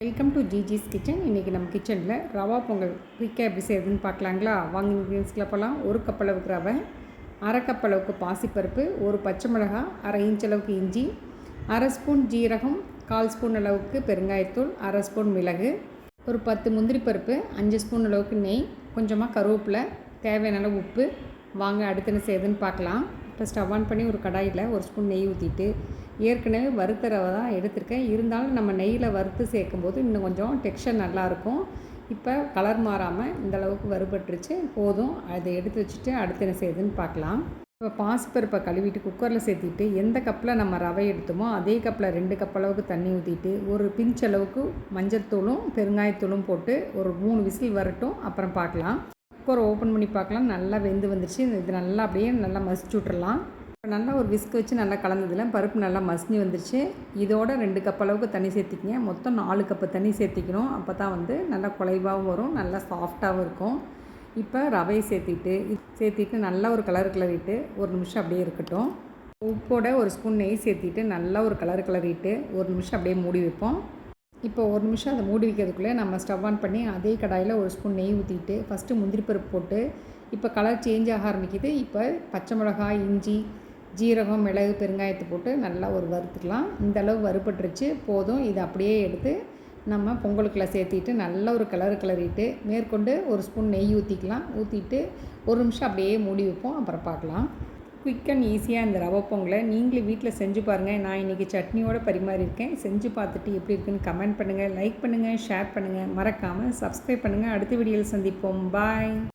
Welcome to ஜிஜிஸ் kitchen. இன்றைக்கி நம்ம கிச்சனில் ரவா பொங்கல் குயிக்காக எப்படி செய்யுதுன்னு பார்க்கலாங்களா? வாங்க இன்க்ரீடியன்ஸ்க்குள்ள போகலாம். ஒரு கப் அளவுக்கு ரவை, அரை கப் அளவுக்கு பாசிப்பருப்பு, ஒரு பச்சை மிளகாய், அரை இன்ச் அளவுக்கு இஞ்சி, அரை ஸ்பூன் ஜீரகம், 1/4 ஸ்பூன் அளவுக்கு பெருங்காயத்தூள், அரை ஸ்பூன் மிளகு, ஒரு 10 முந்திரி பருப்பு, 5 ஸ்பூன் அளவுக்கு நெய், கொஞ்சமாக கருவேப்பிலை, தேவையான அளவு உப்பு. வாங்க அடுத்து என்ன செய்யுதுன்னு பார்க்கலாம். இப்போ ஸ்டவ் ஆன் பண்ணி ஒரு கடாயில் ஒரு ஸ்பூன் நெய் ஊற்றிட்டு, ஏற்கனவே வறுத்த ரவை தான் எடுத்திருக்கேன். இருந்தாலும் நம்ம நெய்யில் வறுத்து சேர்க்கும்போது இன்னும் கொஞ்சம் டெக்ஸ்சர் நல்லாயிருக்கும். இப்போ கலர் மாறாமல் இந்தளவுக்கு வறுபட்டுருச்சு, போதும். அதை எடுத்து வச்சுட்டு அடுத்து என்ன செய்யுதுன்னு பார்க்கலாம். இப்போ பாசிப்பருப்பை கழுவிட்டு குக்கரில் சேர்த்திட்டு எந்த கப்பில் நம்ம ரவை எடுத்தோமோ அதே கப்பில் 2 கப் அளவுக்கு தண்ணி ஊற்றிட்டு ஒரு பிஞ்ச் அளவுக்கு மஞ்சள் தூளும் பெருங்காயத்தூளும் போட்டு ஒரு 3 விசில் வரட்டும், அப்புறம் பார்க்கலாம். குக்கரை ஓப்பன் பண்ணி பார்க்கலாம். நல்லா வெந்து வந்துருச்சு. இது நல்லா அப்படியே நல்லா மசிச்சு விட்றலாம். இப்போ நல்லா ஒரு விஸ்க் வச்சு நல்லா கலந்ததில் பருப்பு நல்லா மசிஞ்சு வந்துருச்சு. இதோட 2 கப் அளவுக்கு தண்ணி சேர்த்திக்கிங்க. மொத்தம் 4 கப்பு தண்ணி சேர்த்திக்கணும். அப்போ தான் நல்லா குலைவாகவும் வரும், நல்லா சாஃப்டாகவும் இருக்கும். இப்போ ரவையை சேர்த்திட்டு நல்லா ஒரு கிளறிட்டு ஒரு நிமிஷம் அப்படியே இருக்கட்டும். உப்போட ஒரு ஸ்பூன் நெய் சேர்த்திட்டு நல்லா ஒரு கிளறிட்டு ஒரு நிமிஷம் அப்படியே மூடி வைப்போம். இப்போ ஒரு நிமிஷம் அதை மூடி வைக்கிறதுக்குள்ளே நம்ம ஸ்டவ் ஆன் பண்ணி அதே கடாயில் ஒரு ஸ்பூன் நெய் ஊற்றிட்டு ஃபஸ்ட்டு முந்திரி பருப்பு போட்டு இப்போ கலர் சேஞ்ச் ஆக ஆரம்பிக்குது. இப்போ பச்சை மிளகாய், இஞ்சி, ஜீரகம், மிளகு, பெருங்காயத்தை போட்டு நல்லா ஒரு வறுத்துக்கலாம். இந்தளவு வறுபட்டுருச்சு, போதும். இதை அப்படியே எடுத்து நம்ம பொங்கலுக்குள்ளே சேர்த்திட்டு நல்லா ஒரு கிளறிட்டு மேற்கொண்டு ஒரு ஸ்பூன் நெய் ஊற்றிட்டு ஒரு நிமிஷம் அப்படியே மூடி வைப்போம். அப்புறம் பார்க்கலாம். குயிக் அண்ட் ஈஸியாக இந்த ரவை பொங்கலை நீங்களும் வீட்டில் செஞ்சு பாருங்கள். நான் இன்றைக்கி சட்னியோடு பரிமாறியிருக்கேன். செஞ்சு பார்த்துட்டு எப்படி இருக்குன்னு கமெண்ட் பண்ணுங்கள், லைக் பண்ணுங்கள், ஷேர் பண்ணுங்கள், மறக்காமல் சப்ஸ்கிரைப் பண்ணுங்கள். அடுத்த வீடியோவில் சந்திப்போம். பாய்.